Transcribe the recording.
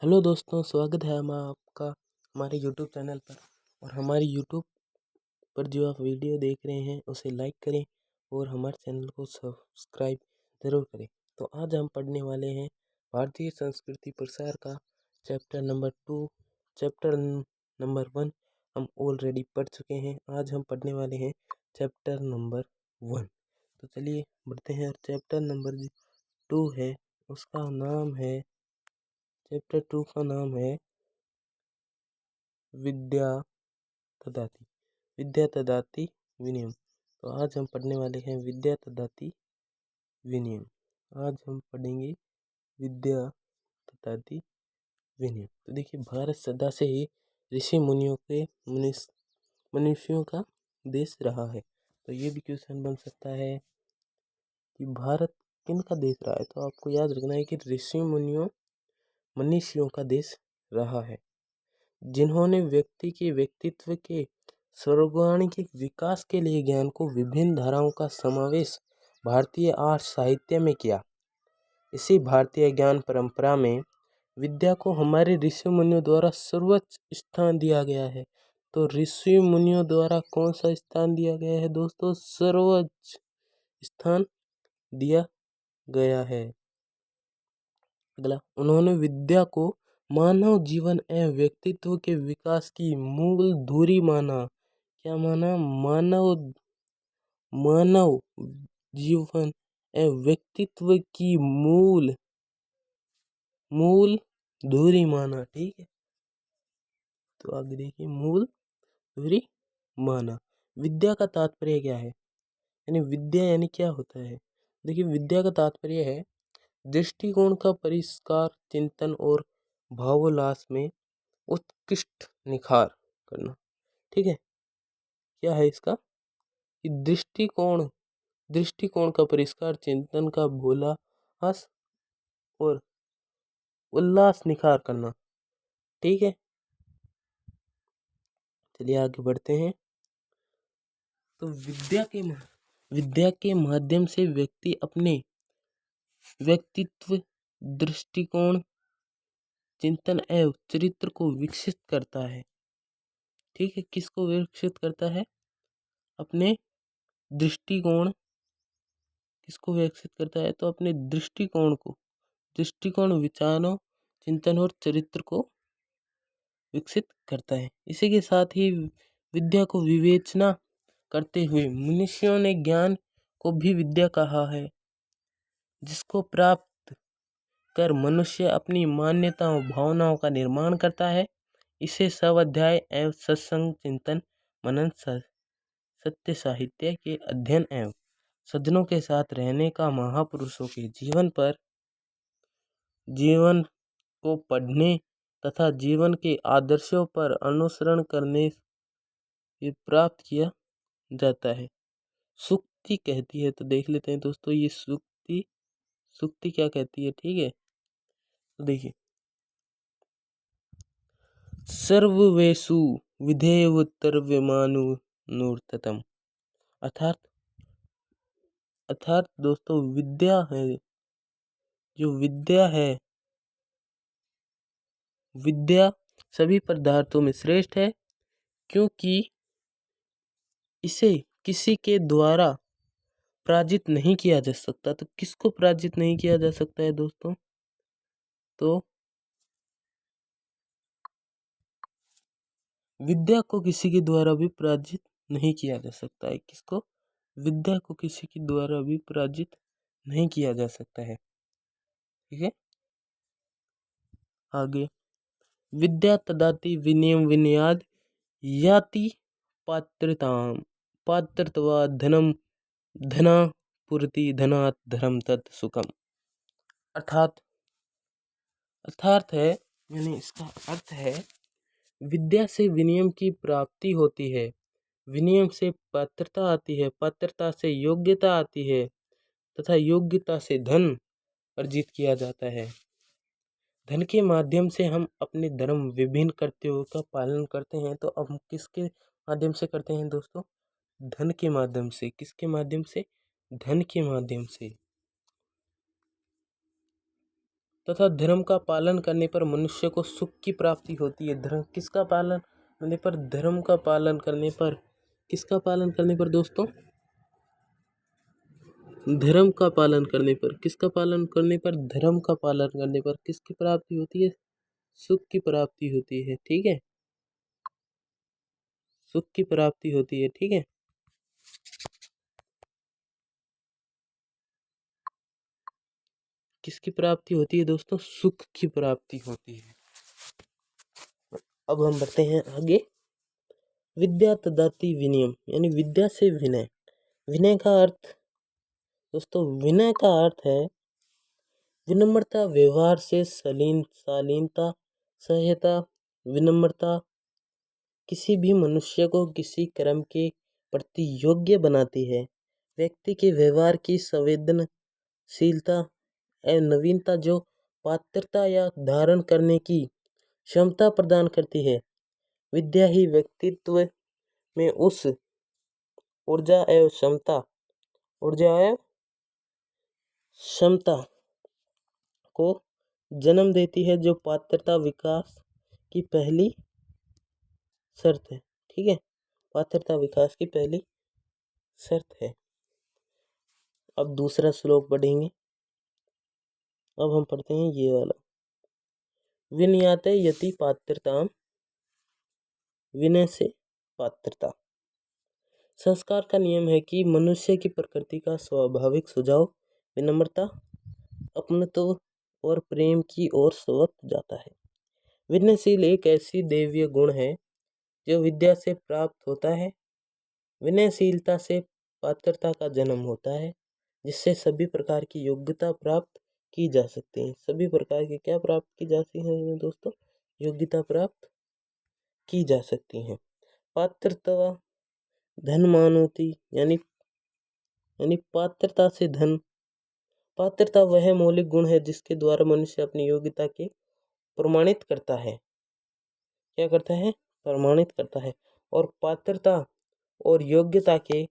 Hello दोस्तों, स्वागत है आपका हमारे यूट्यूब चैनल पर। और हमारी यूट्यूब पर जो आप वीडियो देख रहे हैं उसे लाइक करें और हमारे चैनल को सब्सक्राइब ज़रूर करें। तो आज हम पढ़ने वाले हैं भारतीय संस्कृति प्रसार का चैप्टर नंबर 2। चैप्टर नंबर 1 हम ऑलरेडी पढ़ चुके हैं। आज हम पढ़ने वाले हैं चैप्टर नंबर 1। तो चलिए बढ़ते हैं। और चैप्टर नंबर 2 है, उसका नाम है, चैप्टर 2 का नाम है विद्या तदाति। विद्या तदाति विनियम। तो आज हम पढ़ने वाले हैं विद्या तदाति विनियम। आज हम पढ़ेंगे विद्या तदाति विनियम। तो देखिए, भारत सदा से ही ऋषि मुनियों के मनुष्यों का देश रहा है। तो ये भी क्वेश्चन बन सकता है कि भारत किन का देश रहा है। तो आपको याद रखना है कि ऋषि मुनियों मनुष्यों का देश रहा है, जिन्होंने व्यक्ति के व्यक्तित्व के सर्वांगीण विकास के लिए ज्ञान को विभिन्न धाराओं का समावेश भारतीय आर्ट साहित्य में किया। इसी भारतीय ज्ञान परंपरा में विद्या को हमारे ऋषि मुनियों द्वारा सर्वोच्च स्थान दिया गया है। तो ऋषि मुनियों द्वारा कौन सा स्थान दिया गया है दोस्तों? सर्वोच्च स्थान दिया गया है। अगला, उन्होंने विद्या को मानव जीवन एवं व्यक्तित्व के विकास की मूल धुरी माना। क्या माना? मानव जीवन एवं व्यक्तित्व की मूल धुरी माना। ठीक है, तो आगे देखिए, मूल धुरी माना। विद्या का तात्पर्य क्या है? यानी विद्या यानी क्या होता है? देखिए, विद्या का तात्पर्य है दृष्टिकोण का परिष्कार, चिंतन और भावोल्लास में उत्कृष्ट निखार करना। ठीक है, क्या है इसका? कि दृष्टिकोण का परिष्कार, चिंतन का भावोल्लास और उल्लास निखार करना। ठीक है, चलिए आगे बढ़ते हैं। तो विद्या के माध्यम से व्यक्ति अपने व्यक्तित्व, दृष्टिकोण, चिंतन एवं चरित्र को विकसित करता है। ठीक है, किसको विकसित करता है? अपने दृष्टिकोण। किसको विकसित करता है? तो अपने दृष्टिकोण, विचारों, चिंतन और चरित्र को विकसित करता है। इसी के साथ ही विद्या को विवेचना करते हुए मनुष्यों ने ज्ञान को भी विद्या कहा है, जिसको प्राप्त कर मनुष्य अपनी मान्यताओं, भावनाओं का निर्माण करता है। इसे स्वाध्याय एवं सत्संग, चिंतन, मनन, सत्य साहित्य के अध्ययन एवं सज्जनों के साथ रहने का, महापुरुषों के जीवन को पढ़ने तथा जीवन के आदर्शों पर अनुसरण करने से प्राप्त किया जाता है। सुक्ति कहती है, तो देख लेते हैं दोस्तों, ये सुक्ति क्या कहती है। ठीक है, तो देखिए, सर्ववेषु विधेयोत्तरविमानुनूर्ततम्। अर्थात दोस्तों, विद्या सभी पदार्थों में श्रेष्ठ है, क्योंकि इसे किसी के द्वारा पराजित नहीं किया जा सकता। तो किसको पराजित नहीं किया जा सकता है दोस्तों? तो विद्या को किसी के द्वारा भी पराजित नहीं किया जा सकता है। किसको? विद्या को किसी के द्वारा भी पराजित नहीं किया जा सकता है। ठीक है, आगे, विद्या तदाति विनयम विनयाद याति पात्रत्वा धनम धना पूर्ति धनात् धर्म तत् सुखम। अर्थात है, यानी इसका अर्थ है, विद्या से विनियम की प्राप्ति होती है, विनियम से पात्रता आती है, पात्रता से योग्यता आती है तथा योग्यता से धन अर्जित किया जाता है। धन के माध्यम से हम अपने धर्म विभिन्न कर्तव्यों का पालन करते हैं। तो अब हम किसके माध्यम से करते हैं दोस्तों? धन के माध्यम से। किसके माध्यम से? धन के माध्यम से। तथा धर्म का पालन करने पर मनुष्य को सुख की प्राप्ति होती है। धर्म किसका पालन करने पर? धर्म का पालन करने पर। किसका पालन करने पर दोस्तों? धर्म का पालन करने पर। किसका पालन करने पर? धर्म का पालन करने पर किसकी प्राप्ति होती है? सुख की प्राप्ति होती है। ठीक है, सुख की प्राप्ति होती है। ठीक है, किसकी प्राप्ति होती है दोस्तों? सुख की प्राप्ति होती है। अब हम बढ़ते हैं आगे। विद्या तदाति विनयम, यानी विद्या से विनय। विनय का अर्थ दोस्तों, विनय का अर्थ है विनम्रता, व्यवहार से शालीनता, सह्यता। विनम्रता किसी भी मनुष्य को किसी कर्म के प्रति योग्य बनाती है। व्यक्ति के व्यवहार की संवेदनशीलता एवं नवीनता जो पात्रता या धारण करने की क्षमता प्रदान करती है। विद्या ही व्यक्तित्व में उस ऊर्जा एवं क्षमता को जन्म देती है जो पात्रता विकास की पहली शर्त है। ठीक है, पात्रता विकास की पहली शर्त है। अब दूसरा श्लोक पढ़ेंगे। अब हम पढ़ते हैं ये वाला। विनयाते यति पात्रताम, विनय से पात्रता। संस्कार का नियम है कि मनुष्य की प्रकृति का स्वाभाविक स्वभाव विनम्रता, अपनत्व और प्रेम की ओर स्वतः जाता है। विनयशील एक ऐसी दैवीय गुण है जो विद्या से प्राप्त होता है। विनयशीलता से पात्रता का जन्म होता है, जिससे सभी प्रकार की योग्यता प्राप्त की जा सकती है। सभी प्रकार की क्या प्राप्त की जाती है दोस्तों? योग्यता प्राप्त की जा सकती है। पात्रता धन मानोति, यानी पात्रता से धन। पात्रता वह मौलिक गुण है जिसके द्वारा मनुष्य अपनी योग्यता के प्रमाणित करता है। क्या करता है? प्रमाणित करता है। और पात्रता और योग्यता के